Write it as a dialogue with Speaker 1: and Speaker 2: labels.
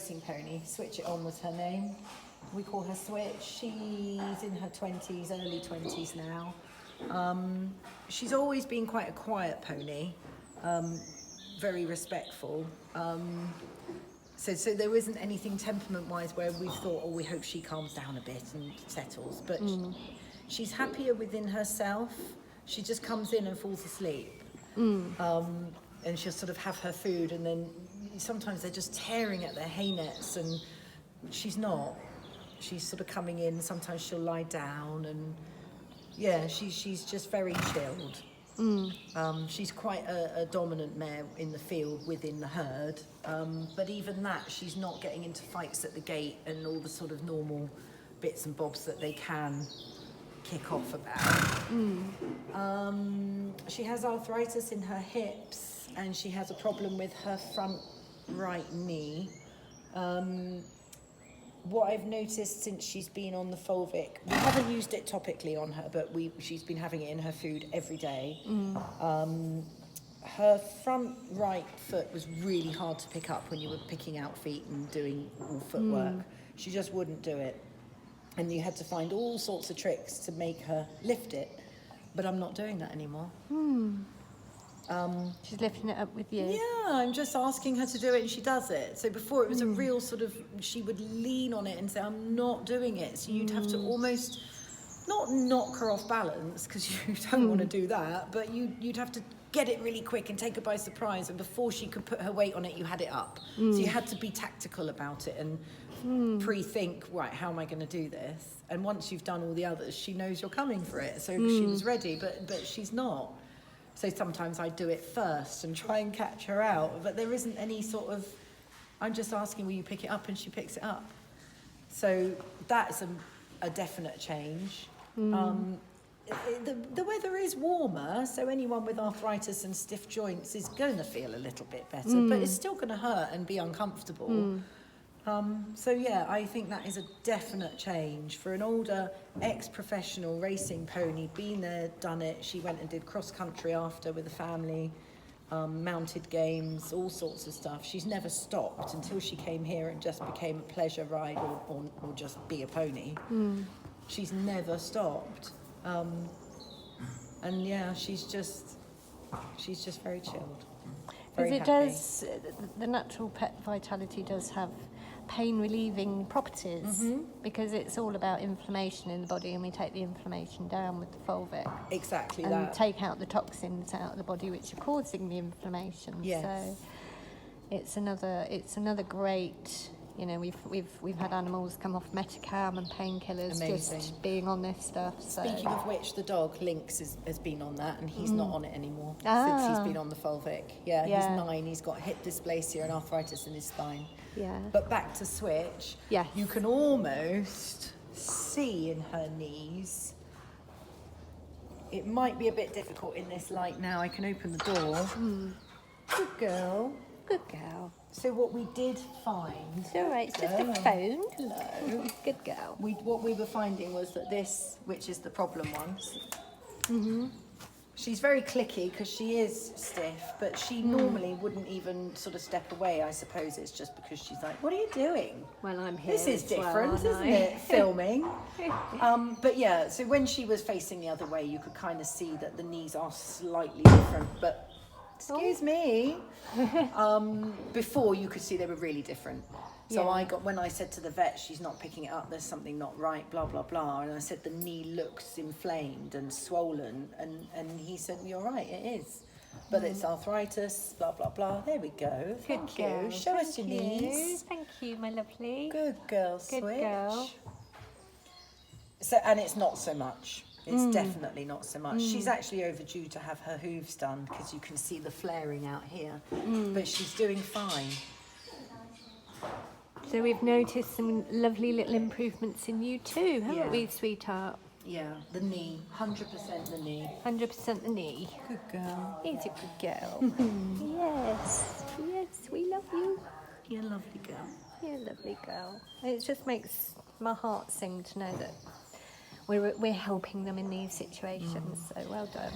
Speaker 1: racing pony. Switch It On was her name. We call her Switch. She's in her 20s, early 20s now. She's always been quite a quiet pony, very respectful. So there isn't anything temperament-wise where we've thought, oh, we hope she calms down a bit and settles. But she's happier within herself. She just comes in and falls asleep. And she'll sort of have her food, and then sometimes they're just tearing at their hay nets, and she's not. She's sort of coming in. Sometimes she'll lie down, and yeah, she's just very chilled. She's quite a dominant mare in the field within the herd, but even that, she's not getting into fights at the gate and all the sort of normal bits and bobs that they can kick off about. She has arthritis in her hips, and she has a problem with her front right knee. What I've noticed since she's been on the Fulvic, we haven't used it topically on her, but she's been having it in her food every day. Her front right foot was really hard to pick up when you were picking out feet and doing all footwork. She just wouldn't do it. And you had to find all sorts of tricks to make her lift it, but I'm not doing that anymore.
Speaker 2: She's lifting it up with you.
Speaker 1: Yeah, I'm just asking her to do it and she does it. So before it was a real sort of, she would lean on it and say, I'm not doing it. So you'd have to almost, not knock her off balance, because you don't want to do that, but you'd have to get it really quick and take her by surprise, and before she could put her weight on it, you had it up. So you had to be tactical about it and pre-think, right, how am I going to do this? And once you've done all the others, she knows you're coming for it. So she was ready, but she's not. So sometimes I do it first and try and catch her out, but there isn't any sort of, I'm just asking, will you pick it up? And she picks it up. So that's a definite change. The weather is warmer, so anyone with arthritis and stiff joints is going to feel a little bit better, but it's still going to hurt and be uncomfortable. So yeah, I think that is a definite change for an older ex-professional racing pony. Been there, done it. She went and did cross country after with the family, mounted games, all sorts of stuff. She's never stopped until she came here and just became a pleasure ride or just be a pony. She's never stopped. And yeah, she's just very chilled. Very happy.
Speaker 2: Does, the natural pet vitality does have pain relieving properties, because it's all about inflammation in the body, and we take the inflammation down with the Fulvic.
Speaker 1: Exactly
Speaker 2: and
Speaker 1: that.
Speaker 2: And take out the toxins out of the body which are causing the inflammation.
Speaker 1: Yes.
Speaker 2: So it's another great, you know, we've had animals come off Metacam and painkillers just being on this stuff. So.
Speaker 1: Speaking of which, the dog Lynx has been on that, and he's not on it anymore since he's been on the Fulvic. Yeah, he's 9. He's got hip dysplasia and arthritis in his spine.
Speaker 2: Yeah.
Speaker 1: But back to Switch.
Speaker 2: Yes.
Speaker 1: You can almost see in her knees. It might be a bit difficult in this light now. I can open the door. Good girl.
Speaker 2: Good girl.
Speaker 1: So what we did find...
Speaker 2: It's all right, it's just a phone.
Speaker 1: Hello.
Speaker 2: Good girl.
Speaker 1: What we were finding was that this, which is the problem one, she's very clicky because she is stiff, but she normally wouldn't even sort of step away. I suppose it's just because she's like, what are you doing?
Speaker 2: Well, I'm here.
Speaker 1: This is different, isn't it? Filming. But yeah, so when she was facing the other way, you could kind of see that the knees are slightly different, but... Excuse me. Before you could see they were really different. So when I said to the vet, she's not picking it up, there's something not right, blah, blah, blah. And I said, the knee looks inflamed and swollen. And he said, you're right, it is. But it's arthritis, blah, blah, blah. There we go. Thank you. Show us your knees.
Speaker 2: Thank you, my lovely.
Speaker 1: Good girl, Switch.
Speaker 2: Good girl.
Speaker 1: So, and it's not so much. It's definitely not so much. She's actually overdue to have her hooves done because you can see the flaring out here. But she's doing fine.
Speaker 2: So we've noticed some lovely little improvements in you too, haven't we, sweetheart?
Speaker 1: Yeah, the knee. 100% the knee.
Speaker 2: 100% the knee.
Speaker 1: Good girl.
Speaker 2: He's a good girl. Yes. Yes, we love you.
Speaker 1: You're a lovely girl.
Speaker 2: You're a lovely girl. It just makes my heart sing to know that we're helping them in these situations. So well done.